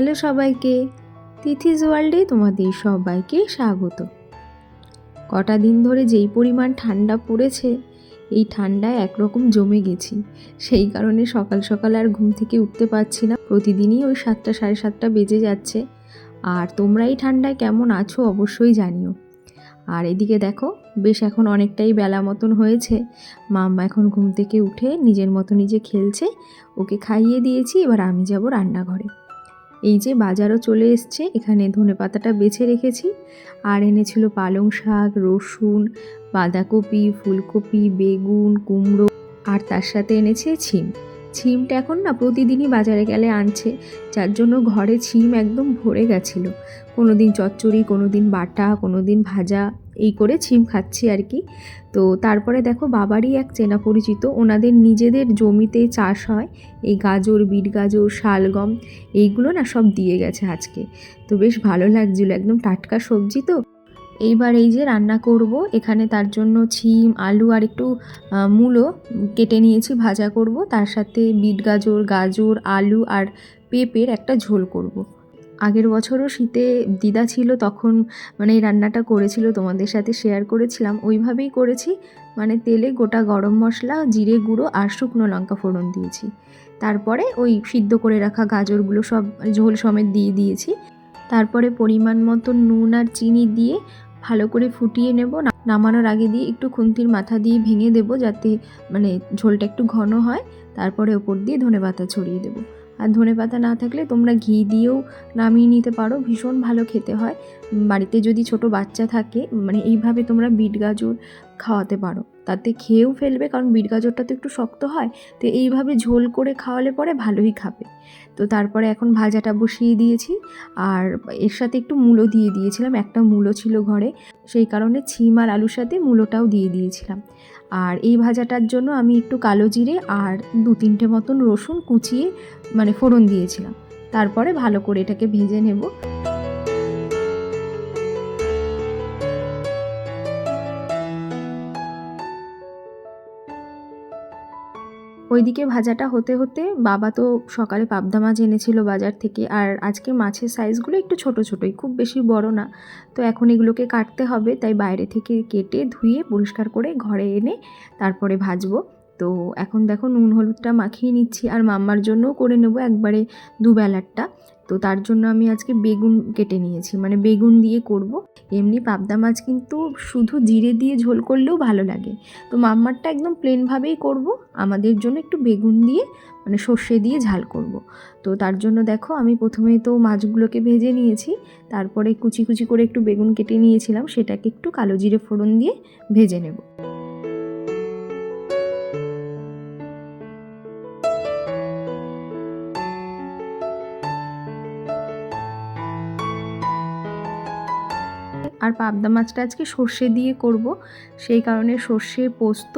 Hello সবাইকে, তিথিস ওয়ার্ল্ডে তোমাদের সবাইকে স্বাগত। কটা দিন ধরে যেই পরিমাণ ঠান্ডা পড়েছে, এই ঠান্ডায় একরকম জমে গেছি। সেই কারণে সকাল সকাল আর ঘুম থেকে উঠতে পারছি না। প্রতিদিনই ওই 7টা সাড়ে 7টা বেজে যাচ্ছে। আর তোমরা এই ঠান্ডায় কেমন আছো অবশ্যই জানিও। আর এদিকে দেখো, বেশ এখন অনেকটাই বেলা মতন হয়েছে। মাম্মা এখন ঘুম থেকে উঠে নিজের মতো নিজে খেলছে। ওকে খাইয়ে দিয়েছি, এবার আমি যাব রান্নাঘরে। এই যে বাজারও চলে এসছে, এখানে ধনেপাতাটা বেছে রেখেছি। আর এনেছিল পালং শাক, রসুন, বাঁধাকপি, ফুলকপি, বেগুন, কুমড়ো, আর তার সাথে এনেছে ছিম। ছিমটা এখন না প্রতিদিনই বাজারে গেলে আনছে, যার জন্য ঘরে ছিম একদম ভরে গেছিলো। কোনো দিন চচ্চড়ি, কোনো দিন বাটা, কোনো দিন ভাজা, এই করে ছিম খাচ্ছি আর কি। তো তারপরে দেখো, বাবারই এক চেনা পরিচিত, ওনাদের নিজেদের জমিতে চাষ হয় এই গাজর, বিট গাজর, শালগম, এইগুলো না সব দিয়ে গেছে আজকে। তো বেশ ভালো লাগছিলো, একদম টাটকা সবজি। তো এইবার এই যে রান্না করব, এখানে তার জন্য ছিম, আলু আর একটু মূলো কেটে নিয়েছি, ভাজা করব। তার সাথে বিট গাজর, গাজর, আলু আর পেঁপের একটা ঝোল করব। আগের বছরও শীতে দিদা ছিল, তখন মানে এই রান্নাটা করেছিল, তোমাদের সাথে শেয়ার করেছিলাম। ওইভাবেই করেছি, মানে তেলে গোটা গরম মশলা, জিরে গুঁড়ো আর শুকনো লঙ্কা ফোড়ন দিয়েছি। তারপরে ওই সিদ্ধ করে রাখা গাজরগুলো সব ঝোল সমেত দিয়ে দিয়েছি। তারপরে পরিমাণ মতো নুন আর চিনি দিয়ে ভালো করে ফুটিয়ে নেব। নামানোর আগে দিয়ে একটু খুন্তির মাথা দিয়ে ভেঙে দেব, যাতে মানে ঝোলটা একটু ঘন হয়। তারপরে ওপর দিয়ে ধনেপাতা ছড়িয়ে দেব। আর ধনেপাতা না থাকলে তোমরা ঘি দিয়েও নামিয়ে নিতে পারো, ভীষণ ভালো খেতে হয়। বাড়িতে যদি ছোট বাচ্চা থাকে, মানে এইভাবে তোমরা বিট গাজর খাওয়াতে পারো, তাতে খেয়েও ফেলবে, কারণ বিট গাজরটা তো একটু শক্ত হয়। তো এইভাবে ঝোল করে খাওয়ালে পরে ভালোই খাবে। তো তারপরে এখন ভাজাটা বসিয়ে দিয়েছি, আর এর সাথে একটু মূলো দিয়ে দিয়েছিলাম, একটা মূলো ছিল ঘরে, সেই কারণে ছিম আর আলুর সাথে মূলোটাও দিয়ে দিয়েছিলাম। আর এই ভাজাটার জন্য আমি একটু কালো জিরে আর 2-3টে মতন রসুন কুচিয়ে মানে ফোড়ন দিয়েছিলাম। তারপরে ভালো করে এটাকে ভেজে নেব। ওইদিকে ভাজাটা হতে হতে বাবা তো সকালে পাবদা মাছ এনেছিল বাজার থেকে, আর আজকে মাছের সাইজগুলো একটু ছোট ছোটোই, খুব বেশি বড় না। তো এখন এগুলোকে কাটতে হবে, তাই বাইরে থেকে কেটে ধুয়ে পরিষ্কার করে ঘরে এনে তারপরে ভাজবো। তো এখন দেখো, নুন হলুদটা মাখিয়ে নিচ্ছি, আর মাম্মার জন্যও করে নেব একবারে দুবেলারটা। তো তার জন্য আমি আজকে বেগুন কেটে নিয়েছি, মানে বেগুন দিয়ে করব। এমনি পাবদা মাছ কিন্তু শুধু জিরে দিয়ে ঝোল করলেও ভালো লাগে। তো মাম্মারটা একদম প্লেনভাবেই করব, আমাদের জন্য একটু বেগুন দিয়ে মানে সর্ষে দিয়ে ঝাল করব। তো তার জন্য দেখো, আমি প্রথমে তো মাছগুলোকে ভেজে নিয়েছি, তারপরে কুচি কুচি করে একটু বেগুন কেটে নিয়েছিলাম, সেটাকে একটু কালো জিরে ফোড়ন দিয়ে ভেজে নেব। আর পাবদা মাছটা আজকে সর্ষে দিয়ে করব, সেই কারণে সর্ষে, পোস্ত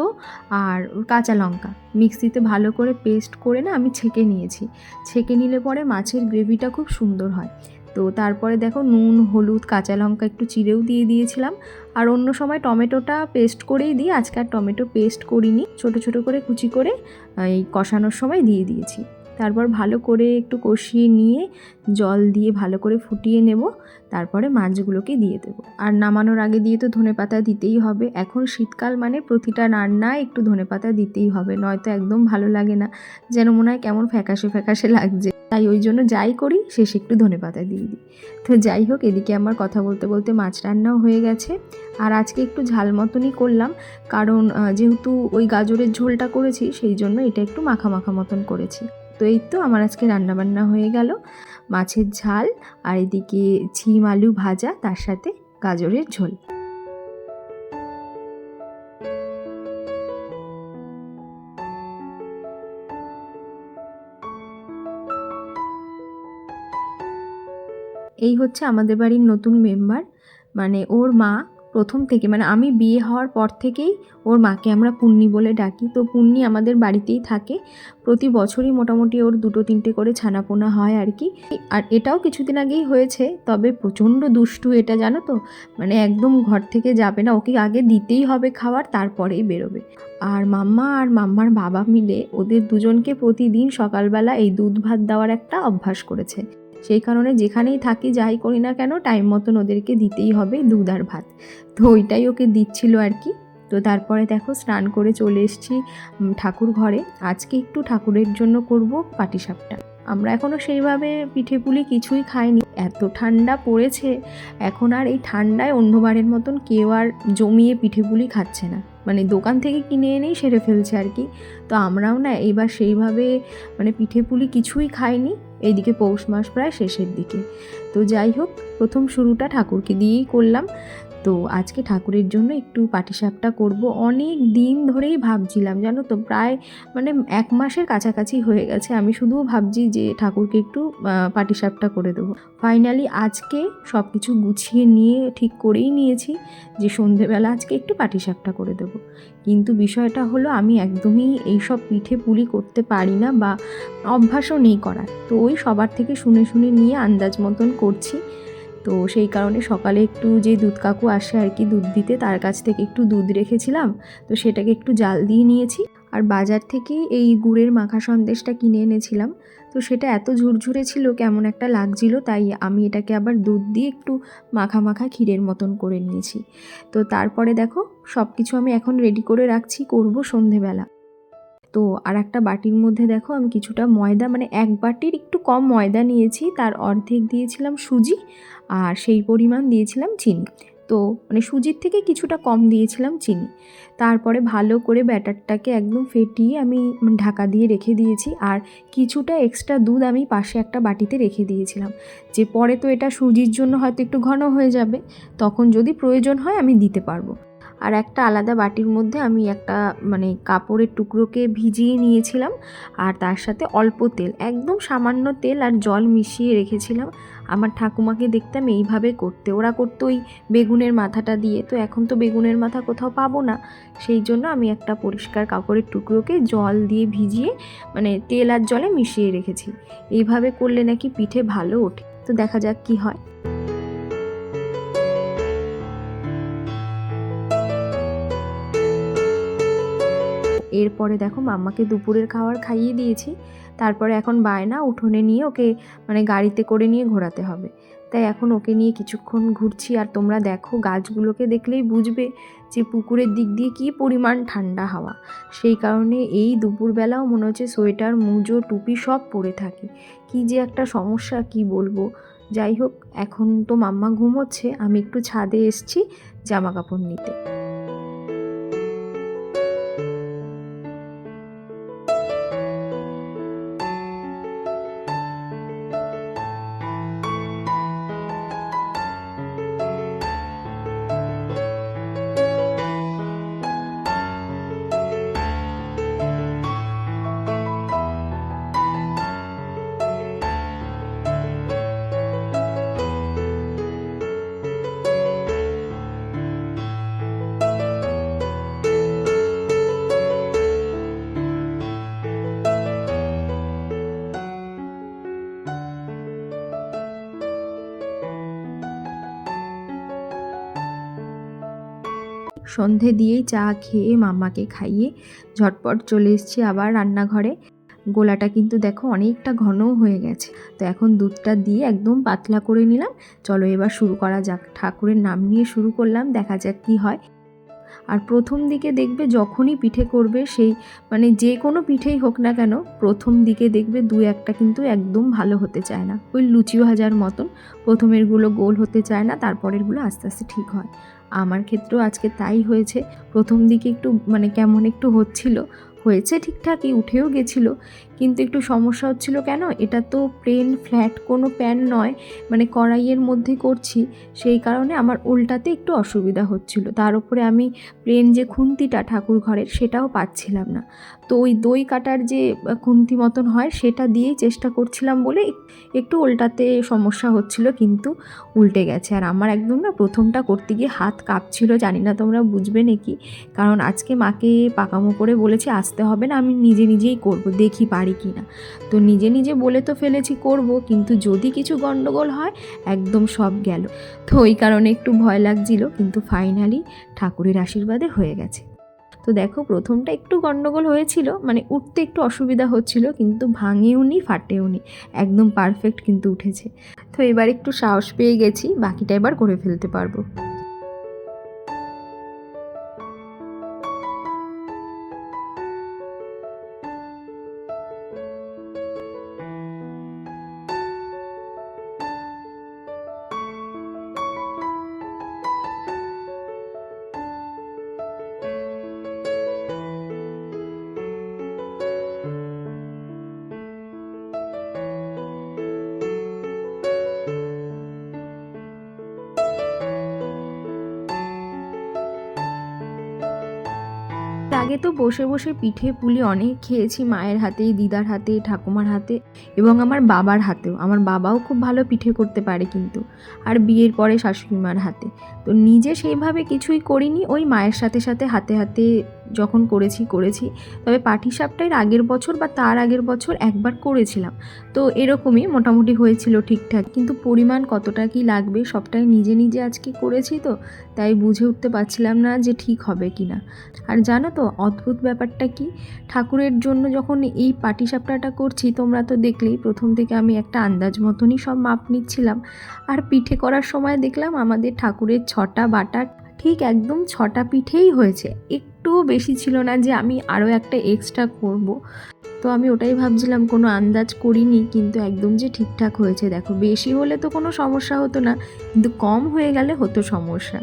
আর কাঁচা লঙ্কা মিক্সিতে ভালো করে পেস্ট করে না আমি ছেঁকে নিয়েছি। ছেঁকে নিলে পরে মাছের গ্রেভিটা খুব সুন্দর হয়। তো তারপরে দেখো, নুন, হলুদ, কাঁচা লঙ্কা একটু চিড়েও দিয়ে দিয়েছিলাম। আর অন্য সময় টমেটোটা পেস্ট করেই দিই, আজকে আর টমেটো পেস্ট করিনি, ছোট ছোট করে কুচি করে এই কষানোর সময় দিয়ে দিয়েছি। তারপর ভালো করে একটু কষিয়ে নিয়ে জল দিয়ে ভালো করে ফুটিয়ে নেব। তারপরে মাছগুলোকে দিয়ে দেবো। আর নামানোর আগে দিয়ে তো ধনেপাতা দিতেই হবে। এখন শীতকাল মানে প্রতিটা রান্নায় একটু ধনেপাতা দিতেই হবে, নয়তো একদম ভালো লাগে না, যেন মনে হয় কেমন ফ্যাকাশে ফ্যাকাশে লাগছে। তাই ওই জন্য যাই করি শেষে একটু ধনেপাতা দিয়ে দিই। তো যাই হোক, এদিকে আমার কথা বলতে বলতে মাছ রান্নাও হয়ে গেছে। আর আজকে একটু ঝাল মতনই করলাম, কারণ যেহেতু ওই গাজরের ঝোলটা করেছি, সেই জন্য এটা একটু মাখা মাখা মতন করেছি। তো এই তো আমার আজকে রান্নাবান্না হয়ে গেল, মাছের ঝাল আর এদিকে ছিম আলু ভাজা, তার সাথে গাজরের ঝোল। এই হচ্ছে আমাদের বাড়ির নতুন মেম্বার, মানে ওর মা প্রথম থেকে, মানে আমি বিয়ে হওয়ার পর থেকেই ওর মাকে আমরা পুন্নি বলে ডাকি। তো পুন্নি আমাদের বাড়িতেই থাকে, প্রতি বছরই মোটামুটি ওর 2-3টে করে ছানাপোনা হয় আর কি। আর এটাও কিছুদিন আগেই হয়েছে, তবে প্রচণ্ড দুষ্টু এটা, জানো তো, মানে একদম ঘর থেকে যাবে না, ওকে আগে দিতেই হবে খাবার, তারপরেই বেরোবে। আর মাম্মা আর মাম্মার বাবা মিলে ওদের দুজনকে প্রতিদিন সকালবেলা এই দুধ ভাত দেওয়ার একটা অভ্যাস করেছে। সেই কারণে যেখানেই থাকি যাই করি না কেন টাইম মতন ওদেরকে দিতেই হবে দুধ আর ভাত। তো ওইটাই ওকে দিচ্ছিল আর কি। তো তারপরে দেখো স্নান করে চলে এসেছি ঠাকুর ঘরে। আজকে একটু ঠাকুরের জন্য করব পাটিসাপটা। আমরা এখনও সেইভাবে পিঠে পুলি কিছুই খাইনি, এত ঠান্ডা পড়েছে এখন। আর এই ঠান্ডায় অন্যবারের মতন কেউ আর জমিয়ে পিঠে পুলি খাচ্ছে না, মানে দোকান থেকে কিনে এনেই সেরে ফেলছে আর কি। তো আমরাও না এইবার সেইভাবে মানে পিঠে পুলি কিছুই খাইনি। এইদিকে পৌষ মাস প্রায় শেষের দিকে। তো যাই হোক, প্রথম শুরুটা ঠাকুরকে দিয়েই করলাম। তো আজকে ঠাকুরের জন্য একটু পাটিসাপটা করব। অনেক দিন ধরেই ভাবছিলাম, জানো তো, প্রায় মানে 1 মাসের কাছাকাছি হয়ে গেছে আমি শুধু ভাবছি যে ঠাকুরকে একটু পাটিসাপটা করে দেবো। ফাইনালি আজকে সব কিছু গুছিয়ে নিয়ে ঠিক করেই নিয়েছি যে সন্ধেবেলা আজকে একটু পাটিসাপটা করে দেবো। কিন্তু বিষয়টা হলো আমি একদমই এইসব পিঠে পুলি করতে পারি না, বা অভ্যাসও নেই করার। তো ওই সবার থেকে শুনে শুনে নিয়ে আন্দাজ মতন করছি। তো সেই কারণে সকালে একটু যে দুধ কাকু আসে আর কি দুধ দিতে, তার কাছ থেকে একটু দুধ রেখেছিলাম, তো সেটাকে একটু জাল দিয়ে নিয়েছি। আর বাজার থেকে এই গুড়ের মাখা সন্দেশটা কিনে এনেছিলাম, তো সেটা এত ঝুরঝুরে ছিল, কেমন একটা লাগছিল, তাই আমি এটাকে আবার দুধ দিয়ে একটু মাখা মাখা ক্ষীরের মতন করে নিয়েছি। তো তারপরে দেখো সব কিছু আমি এখন রেডি করে রাখছি, করব সন্ধেবেলা। তো আর একটা বাটির মধ্যে দেখো আমি কিছুটা ময়দা, মানে 1 বাটির একটু কম ময়দা নিয়েছি, তার অর্ধেক দিয়েছিলাম সুজি আর সেই পরিমাণ দিয়েছিলাম চিনি। তো মানে সুজির থেকে কিছুটা কম দিয়েছিলাম চিনি। তারপরে ভালো করে ব্যাটারটাকে একদম ফেটিয়ে আমি ঢাকা দিয়ে রেখে দিয়েছি। আর কিছুটা এক্সট্রা দুধ আমি পাশে একটা বাটিতে রেখে দিয়েছিলাম, যে পরে তো এটা সুজির জন্য হয়তো একটু ঘন হয়ে যাবে, তখন যদি প্রয়োজন হয় আমি দিতে পারবো। আর একটা আলাদা বাটির মধ্যে আমি একটা মানে কাপড়ের টুকরোকে ভিজিয়ে নিয়েছিলাম, আর তার সাথে অল্প তেল, একদম সামান্য তেল আর জল মিশিয়ে রেখেছিলাম। আমার ঠাকুমাকে দেখতাম এইভাবে করতে, ওরা করতো ওই বেগুনের মাথাটা দিয়ে। তো এখন তো বেগুনের মাথা কোথাও পাবো না, সেই জন্য আমি একটা পরিষ্কার কাপড়ের টুকরোকে জল দিয়ে ভিজিয়ে মানে তেল আর জলে মিশিয়ে রেখেছি। এইভাবে করলে নাকি পিঠে ভালো ওঠে। তো দেখা যাক কি হয়। এরপরে দেখো মাম্মাকে দুপুরের খাবার খাইয়ে দিয়েছি। তারপরে এখন বায়না উঠোনে নিয়ে ওকে মানে গাড়িতে করে নিয়ে ঘোরাতে হবে, তাই এখন ওকে নিয়ে কিছুক্ষণ ঘুরছি। আর তোমরা দেখো গাছগুলোকে দেখলেই বুঝবে যে পুকুরের দিক দিয়ে কী পরিমাণ ঠান্ডা হাওয়া। সেই কারণে এই দুপুরবেলাও মনে হচ্ছে সোয়েটার মুজো টুপি সব পরে থাকে। কি যে একটা সমস্যা, কি বলবো। যাই হোক, এখন তো মাম্মা ঘুমোচ্ছে, আমি একটু ছাদে এসছি জামা কাপড় নিতে। সন্ধে দিয়েই চা খেয়ে মাম্মাকে খাইয়ে ঝটপট চলে এসেছি আবার রান্নাঘরে। গোলাটা কিন্তু দেখো অনেকটা ঘনও হয়ে গেছে, তো এখন দুধটা দিয়ে একদম পাতলা করে নিলাম। চলো এবার শুরু করা যাক। ঠাকুরের নাম নিয়ে শুরু করলাম, দেখা যাক কি হয়। আর প্রথম দিকে দেখবে যখনই পিঠে করবে, সেই মানে যে কোনো পিঠেই হোক না কেন, প্রথম দিকে দেখবে 2-1টা কিন্তু একদম ভালো হতে চায় না, ওই লুচি ভাজার মতন। প্রথমেরগুলো গোল হতে চায় না, তারপরেরগুলো আস্তে আস্তে ঠিক হয়। আমার ক্ষেত্রেও আজকে তাই হয়েছে। প্রথম দিকে একটু মানে কেমন একটু হয়েছে ঠিকঠাকই, উঠেও গেছিলো, কিন্তু একটু সমস্যা হচ্ছিল। কেন, এটা তো প্লেন ফ্ল্যাট কোনো প্যান নয়, মানে কড়াইয়ের মধ্যে করছি, সেই কারণে আমার উল্টাতে একটু অসুবিধা হচ্ছিল। তার উপরে আমি প্লেন যে খুন্তিটা ঠাকুর ঘরের সেটাও পাচ্ছিলাম না। তো ওই দই কাটার যে খুন্তি মতন হয় সেটা দিয়েই চেষ্টা করছিলাম বলে একটু উল্টাতে সমস্যা হচ্ছিল, কিন্তু উল্টে গেছে। আর আমার একদম না প্রথমটা করতে গিয়ে হাত কাঁপছিল, জানি না তোমরা বুঝবে নাকি, কারণ আজকে মাকে পাকামো করে বলেছি আসতে হবে না, আমি নিজে নিজেই করব, দেখি পারি কি না। তো নিজে নিজে বলে তো ফেলেছি করব, কিন্তু যদি কিছু গন্ডগোল হয় একদম সব গেল। তো ওই কারণে একটু ভয় লাগছিল, কিন্তু ফাইনালি ঠাকুরের আশীর্বাদে হয়ে গেছে। তো দেখো প্রথমটা একটু গন্ডগোল হয়েছিল, মানে উঠতে একটু অসুবিধা হচ্ছিল, কিন্তু ভাঙেও নি ফাটেও নি, একদম পারফেক্ট কিন্তু উঠেছে। তো এবার একটু সাহস পেয়ে গেছি, বাকিটা এবার করে ফেলতে পারবো। আগে তো বসে বসে পিঠে পুলি অনেক খেয়েছি, মায়ের হাতে, দিদার হাতে, ঠাকুমার হাতে এবং আমার বাবার হাতেও। আমার বাবাও খুব ভালো পিঠে করতে পারে কিন্তু, আর বিয়ের পরে শাশুড়ি মার হাতে। তো নিজে সেইভাবে কিছুই করিনি, ওই মায়ের সাথে সাথে হাতে হাতে যখন করেছি। তবে পাটিসাপটা এর আগের বছর বা তার আগের বছর একবার করেছিলাম, তো এরকমই মোটামুটি হয়েছিল ঠিকঠাক, কিন্তু পরিমাণ কতটা কি লাগবে সবটাই নিজে নিজে আজকে করেছি, তো তাই বুঝে উঠতে পারছিলাম না যে ঠিক হবে কি না। আর জানো তো অদ্ভুত ব্যাপারটা কি, ঠাকুরের জন্য যখন এই পাটিসাপটাটা করছি, তোমরা তো দেখলেই প্রথম থেকে আমি একটা আন্দাজ মতনই সব মাপ নিচ্ছিলাম, আর পিঠে করার সময় দেখলাম আমাদের ঠাকুরের 6টা বাটা ঠিক একদম 6টা পিঠেই হয়েছে, একটুও বেশি ছিল না যে আমি আরও একটা এক্সট্রা করব। তো আমি ওটাই ভাবছিলাম, কোনো আন্দাজ করিনি, কিন্তু একদম যে ঠিকঠাক হয়েছে। দেখো বেশি হলে তো কোনো সমস্যা হতো না, কিন্তু কম হয়ে গেলে হতো সমস্যা।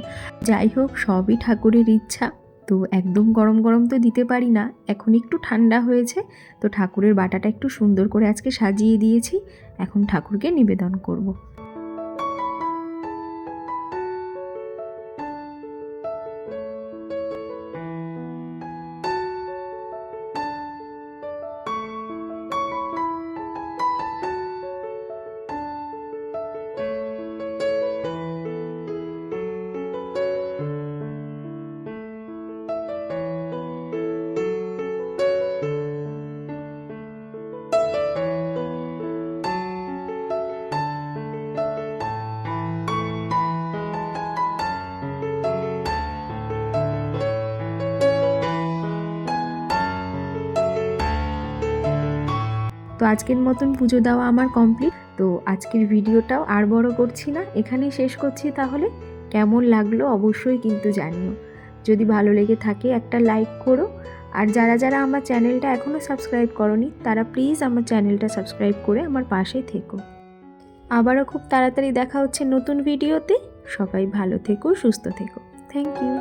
যাই হোক, সবই ঠাকুরের ইচ্ছা। তো একদম গরম গরম তো দিতে পারি না, এখন একটু ঠান্ডা হয়েছে, তো ঠাকুরের বাটাটা একটু সুন্দর করে আজকে সাজিয়ে দিয়েছি, এখন ঠাকুরকে নিবেদন করব। তো আজকের মতন পুজো দেওয়া আমার কমপ্লিট। তো আজকের ভিডিওটাও আর বড় করছি না, এখানেই শেষ করছি। তাহলে কেমন লাগলো অবশ্যই কিন্তু জানিও। যদি ভালো লেগে থাকে একটা লাইক করো, আর যারা যারা আমার চ্যানেলটা এখনও সাবস্ক্রাইব করোনি তারা প্লিজ আমার চ্যানেলটা সাবস্ক্রাইব করে আমার পাশে থেকো। আবারও খুব তাড়াতাড়ি দেখা হচ্ছে নতুন ভিডিওতে। সবাই ভালো থেকো, সুস্থ থেকো। Thank you.